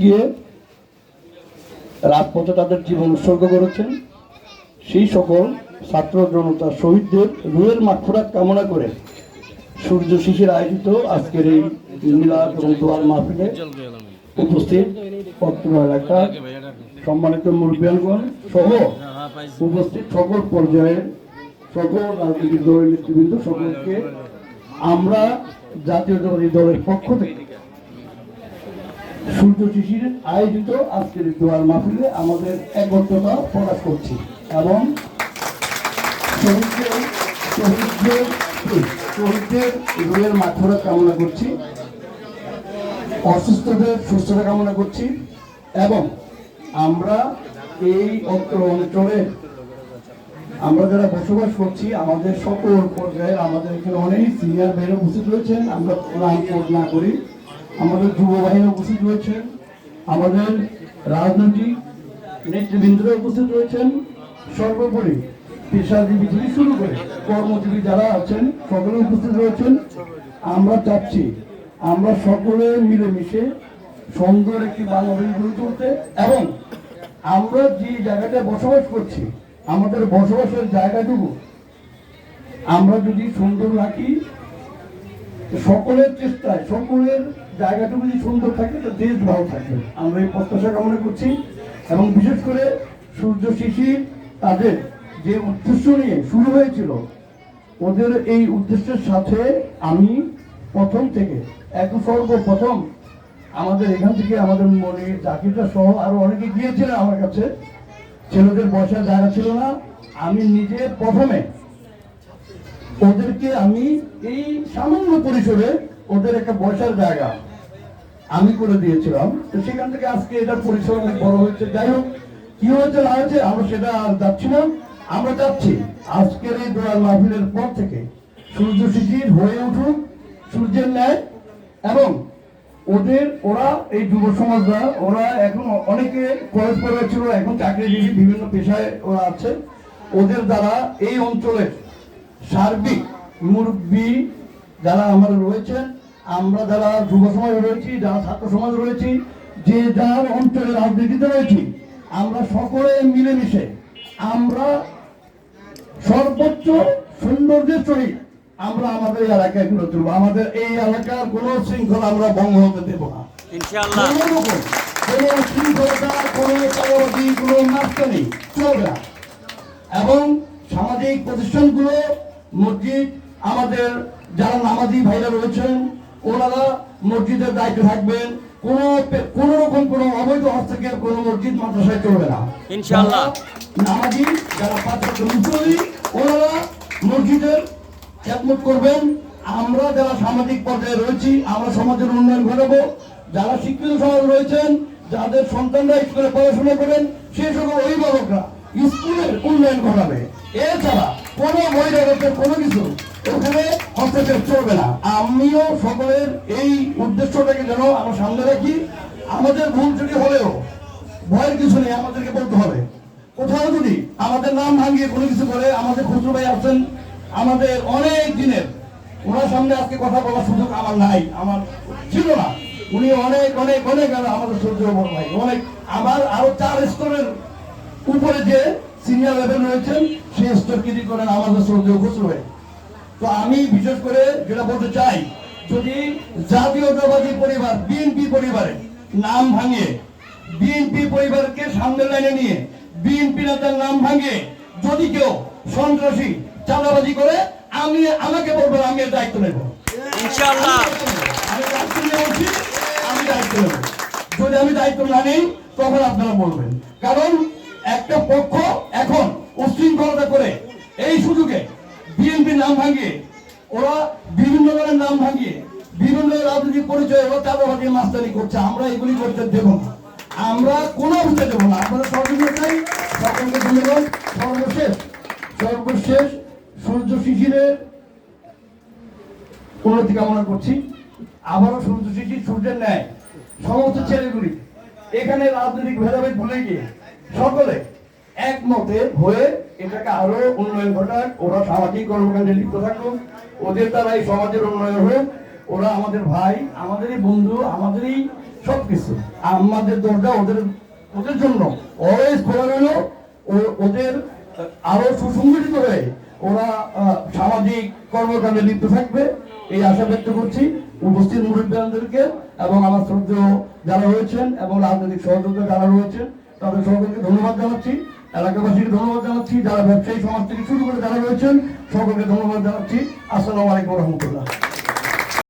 গিয়ে রাজপথে তাদের জীবন উৎসর্গ করেছেন। সেই সকল ছাত্র জনতা শহীদদের রুহের মাগফিরাত কামনা করে সূর্য শিশির আয়োজিত আজকের এই মিলাদ এবং দোয়ার মাহফিলে উপস্থিত অত্র এলাকার সম্মানিত মুরব্বিয়ানগণ সহ উপস্থিত সকল পর্যায়ের সকল রাজনৈতিক দলের নেতৃবৃন্দ সকলকে আমরা জাতীয়তাবাদী দলের পক্ষ থেকে সূর্য শিশির আয়োজিত আজকের দোয়ার মাহফিলে আমাদের একত্রতা প্রকাশ করছি এবং শহীদদের রুহের মাগফিরাত কামনা করছি, অসুস্থদের সুস্থতা কামনা করছি এবং আমরা এই অত্র অঞ্চলে আমরা যারা বসবাস করছি আমাদের সকল পর্যায়ে আমাদের এখানে অনেক সিনিয়র ভাইরা উপস্থিত রয়েছেন। আমরা নাম কোড না করি, আমাদের যুব বাহিনী উপস্থিত রয়েছেন, আমাদের রাজনৈতিক নেতৃবৃন্দরা উপস্থিত রয়েছেন, সর্বোপরি পেশাজীবী থেকে শুরু করে কর্মজীবী যারা আছেন সকলে উপস্থিত রয়েছেন। আমরা চাচ্ছি আমরা সকলে মিলেমিশে সুন্দর একটি বাংলাদেশ গড়ে তুলতে এবং আমরা যে জায়গাটায় বসবাস করছি আমাদের বসবাসের জায়গাটুকু আমরা যদি সুন্দর রাখি, সকলের চেষ্টায় সকলের জায়গাটুকু যদি সুন্দর থাকে তো দেশ ভালো থাকবে, আমরা এই প্রত্যাশা কামনা করছি। এবং বিশেষ করে সূর্য শিশির তাদের যে উদ্দেশ্য নিয়ে শুরু হয়েছিল ওদের এই উদ্দেশ্যের সাথে আমি প্রথম থেকে একদম সর্বপ্রথম আমাদের এখান থেকে আমাদের মনে জাকিরটা সহ আরো অনেকে গিয়েছিলেন আমার কাছে, ছেলেদের বসার জায়গা ছিল না, আমি নিজে প্রথমে ওদেরকে আমি এই সামান্য পরিসরে ওদের একটা বসার জায়গা আমি করে দিয়েছিলাম। তো সেখান থেকে আজকে এটার পরিসর অনেক বড় হয়েছে। যাই হোক কি হয়েছে না হয়েছে আমরা সেটা আর যাচ্ছি না। আমরা চাচ্ছি আজকের এই দোয়ার মাহফিলের পর থেকে সূর্য শিশির হয়ে উঠুক সূর্যের ন্যায় এবং ওরা এই যুব সমাজরা ওরা এখন অনেকে কলেজ পড়ে ছিল, এখন চাকরিজীবী বিভিন্ন পেশায় ওরা আছে, ওদের দ্বারা এই অঞ্চলের সার্বিক মুরব্বী যারা আমাদের রয়েছেন, আমরা যারা যুব সমাজ রয়েছি, যারা ছাত্র সমাজ রয়েছি, যে যার অঞ্চলে রাজনীতিতে রয়েছি, আমরা সকলে মিলেমিশে আমরা সর্বোচ্চ সৌন্দর্যের সহিত আমরা আমাদের এলাকায় গড়ে তুলব। আমাদের এই এলাকার কোন শৃঙ্খলা আমরা ভঙ্গ হতে দেব না, ইনশাআল্লাহ। কোন শৃঙ্খলতা, কোন চাঁদাবাজি, কোন মাস্তানি চলবে না। এবং সামাজিক প্রতিষ্ঠানগুলো, মসজিদ, আমাদের যারা নামাজি ভাইরা রয়েছেন ওনারা মসজিদের দায়িত্ব থাকবেন। কোন রকম কোন অবৈধ হস্তক্ষেপ কোন মসজিদ মাদ্রাসায় চলবে না, ইনশাআল্লাহ। নামাজি যারা পাঁচ ওয়াক্ত মুসল্লি ওনারা মসজিদের খেদমত করবেন। আমরা যারা সামাজিক পর্যায়ে রয়েছি আমরা সমাজের উন্নয়ন ঘটাবো। যারা শিক্ষিত সমাজ রয়েছেন, যাদের সন্তানরা স্কুলে পড়াশোনা করেন, সেই সকল অভিভাবকরা স্কুলের উন্নয়ন ঘটাবে। এছাড়া কোনো বহিরাগতের কোনো কিছু ওখানে হস্তক্ষেপ চলবে না। আমিও সকলের এই উদ্দেশ্যটাকে যেন আমরা সামনে রাখি। আমাদের ভুল ত্রুটি হলেও ভয়ের কিছু নেই, আমাদেরকে বলতে হবে। কোথাও যদি আমাদের নাম ভাঙিয়ে কোনো কিছু করে, আমাদের খুচরো ভাই আছেন আমাদের অনেক দিনের, ওনার সামনে আজকে কথা বলার সুযোগ আমার নাই, আমার ছিল না। উনি অনেক অনেক অনেক আমাদের সূর্য ভাই অনেক, আমার আরো 4 স্তরের উপরে যে সিনিয়র লেভেল রয়েছেন সেই স্তরকৃতি করেন আমাদের সূর্য খুচরো ভাই। তো আমি বিশেষ করে যেটা বলতে চাই, যদি জাতীয়তাবাদী পরিবার বিএনপি পরিবারের নাম ভাঙিয়ে, বিএনপি পরিবারকে সামনের লাইনে নিয়ে বিএনপি নেতার নাম ভাঙিয়ে যদি কেউ সন্ত্রাসী চাঁদাবাজি করে আমাকে বলবেন, আমি এর দায়িত্ব নেব, ইনশাআল্লাহ। আমি দায়িত্ব নিয়েছি, আমি দায়িত্ব নেব। যদি আমি দায়িত্ব না নেই তখন আপনারা বলবেন। কারণ একটা পক্ষ এখন উশৃঙ্খলতা করে এই সুযোগে বিএনপির নাম ভাঙিয়ে, ওরা বিভিন্ন ধরনের নাম ভাঙিয়ে বিভিন্ন রাজনৈতিক পরিচয় ওরা চাঁদাবাজি মাস্তানি করছে। আমরা এগুলি করতে দেব না, আমরা কোনো অবস্থায় দেবো না। আপনারা সহযোগিতা চাই, সকলকে ধন্যবাদ। সর্বশেষ সূর্য শিশিরের উন্নতি কামনা করছি। আবারও সূর্য শিশির সূর্যের ন্যায় সমস্ত ছেলেগুলি এখানে রাজনৈতিক ভেদাভেদ ভুলে গিয়ে সকলে একমতে হয়ে এটাকে আরো উন্নয়ন ঘটাক। ওরা সামাজিক কর্মকাণ্ডে লিপ্ত থাকুক, ওদের দ্বারা এই সমাজের উন্নয়ন হোক। ওরা আমাদের ভাই, আমাদেরই বন্ধু, আমাদেরই সবকিছু আমাদের দরজা ওদের ওদের জন্য অলওয়েজ খোলা রইল। ওদের আরো সুসংগঠিত হয়ে ওরা সামাজিক কর্মকাণ্ডে লিপ্ত থাকবে এই আশা ব্যক্ত করছি উপস্থিত মুরব্বীদেরকে এবং আমার শ্রদ্ধেয় যারা রয়েছেন এবং রাজনৈতিক সহযোগিতা যারা রয়েছেন তাদের সকলকে ধন্যবাদ জানাচ্ছি, এলাকাবাসীকে ধন্যবাদ জানাচ্ছি, যারা ব্যবসায়ী সমাজ থেকে শুরু করে যারা রয়েছেন সকলকে ধন্যবাদ জানাচ্ছি। আসসালামু আলাইকুম রহমতুল্লাহ।